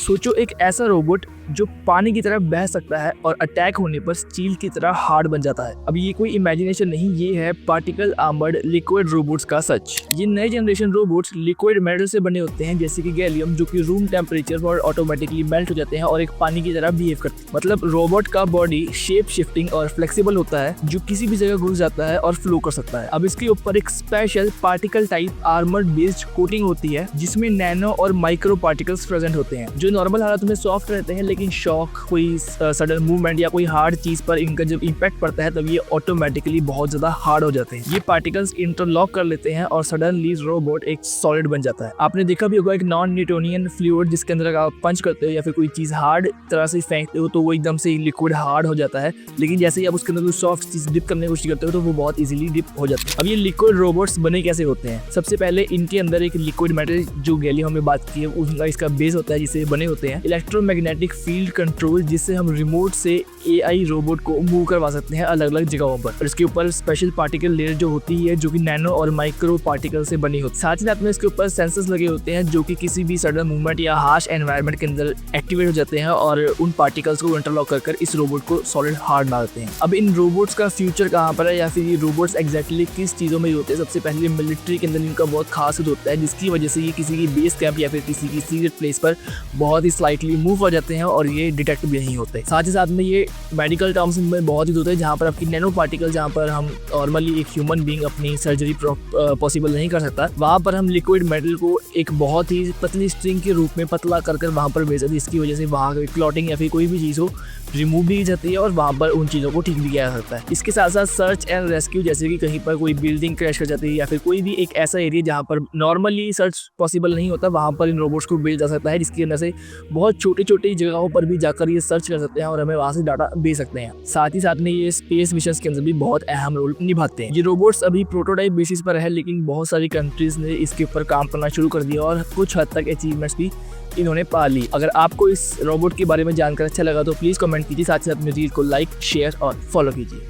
सोचो एक ऐसा रोबोट जो पानी की तरह बह सकता है और अटैक होने पर स्टील की तरह हार्ड बन जाता है। अब ये कोई इमेजिनेशन नहीं, ये है पार्टिकल आर्मर्ड लिक्विड रोबोट्स का सच। ये नए जनरेशन रोबोट्स लिक्विड मेटल से बने होते हैं, जैसे कि गैलियम, जो कि रूम टेम्परेचर पर ऑटोमेटिकली मेल्ट हो जाते हैं और एक पानी की तरह बिहेव करते हैं। मतलब रोबोट का बॉडी शेप शिफ्टिंग और फ्लेक्सिबल होता है, जो किसी भी जगह घुस जाता है और फ्लो कर सकता है। अब इसके ऊपर एक special particle type armoured based coating होती है, जिसमें नैनो और माइक्रो पार्टिकल्स प्रेजेंट होते हैं, जो नॉर्मल हालात में सॉफ्ट रहते हैं, लेकिन शॉक, कोई सडन मूवमेंट या कोई हार्ड चीज पर इनका जब इम्पैक्ट पड़ता है तब ये ऑटोमेटिकली बहुत ज्यादा हार्ड हो जाते हैं। ये पार्टिकल्स इंटरलॉक कर लेते हैं और सडनली रोबोट एक सॉलिड बन जाता है। आपने देखा भी होगा एक नॉन न्यूटोनियन फ्लूइड जिसके अंदर आप पंच करते हो या फिर कोई चीज हार्ड तरह से फेंकते हो तो वो एकदम से लिक्विड हार्ड हो जाता है, लेकिन जैसे ही आप उसके अंदर कोई सॉफ्ट चीज डिप करने की कोशिश करते हो तो वो बहुत इजीली डिप हो जाता है। अब ये लिक्विड रोबोट्स बने कैसे होते हैं? सबसे पहले इनके अंदर एक लिक्विड मेटल, जो गैलियम में बात की है, उनका इसका बेस होता है जिससे बने होते हैं। इलेक्ट्रोमैग्नेटिक फील्ड कंट्रोल, जिससे हम रिमोट से एआई रोबोट को मूव करवा सकते हैं अलग अलग जगहों पर। और इसके ऊपर स्पेशल पार्टिकल लेयर जो होती है, जो कि नैनो और माइक्रो पार्टिकल से बनी होती है। साथ ही साथ में इसके ऊपर सेंसर्स लगे होते हैं, जो कि किसी भी सडन मूवमेंट या हार्श एनवायरनमेंट के अंदर एक्टिवेट हो जाते हैं और उन पार्टिकल्स को इंटरलॉक कर इस रोबोट को सॉलिड हार्ड बनाते हैं। अब इन रोबोट्स का फ्यूचर कहाँ पर है या फिर ये रोबोट्स एग्जैक्टली किस चीज़ों में होते हैं? सबसे पहले मिलिट्री के अंदर इनका बहुत खास होता है, जिसकी वजह से ये किसी की बेस कैंप या फिर किसी की सीक्रेट प्लेस पर बहुत ही स्लाइटली मूव हो जाते हैं और ये डिटेक्ट भी नहीं होते। साथ ही साथ में ये मेडिकल टर्म्स में बहुत यूज होते हैं, जहाँ पर आपकी नैनो पार्टिकल, जहाँ पर हम नॉर्मली एक ह्यूमन बीइंग अपनी सर्जरी पॉसिबल नहीं कर सकता, वहाँ पर हम लिक्विड मेटल को एक बहुत ही पतली स्ट्रिंग के रूप में पतला कर वहाँ पर भेज देते हैं। इसकी वजह से वहाँ की क्लॉटिंग या फिर कोई भी चीज़ हो रिमूव भी की जाती है और वहाँ पर उन चीज़ों को ठीक भी किया जा सकता है। इसके साथ साथ सर्च एंड रेस्क्यू, जैसे कि कहीं पर कोई बिल्डिंग क्रैश कर जाती है या फिर कोई भी एक ऐसा एरिया जहाँ पर नॉर्मली सर्च पॉसिबल नहीं होता, वहाँ पर इन रोबोट्स को भेजा जा सकता है, जिसकी वजह से बहुत छोटी छोटी जगहों पर भी जाकर ये सर्च कर सकते हैं और हमें वहाँ से डाटा भेज सकते हैं। साथ ही साथ में ये स्पेस मिशन के अंदर भी बहुत अहम रोल निभाते हैं। ये रोबोट्स अभी प्रोटोटाइप बेसिस पर है, लेकिन बहुत सारी कंट्रीज ने इसके ऊपर काम करना शुरू कर दिया और कुछ हद तक अचीवमेंट्स भी इन्होंने पा ली। अगर आपको इस रोबोट के बारे में जानकर अच्छा लगा तो प्लीज़ कमेंट कीजिए, साथ ही साथ वीडियो को लाइक, शेयर और फॉलो कीजिए।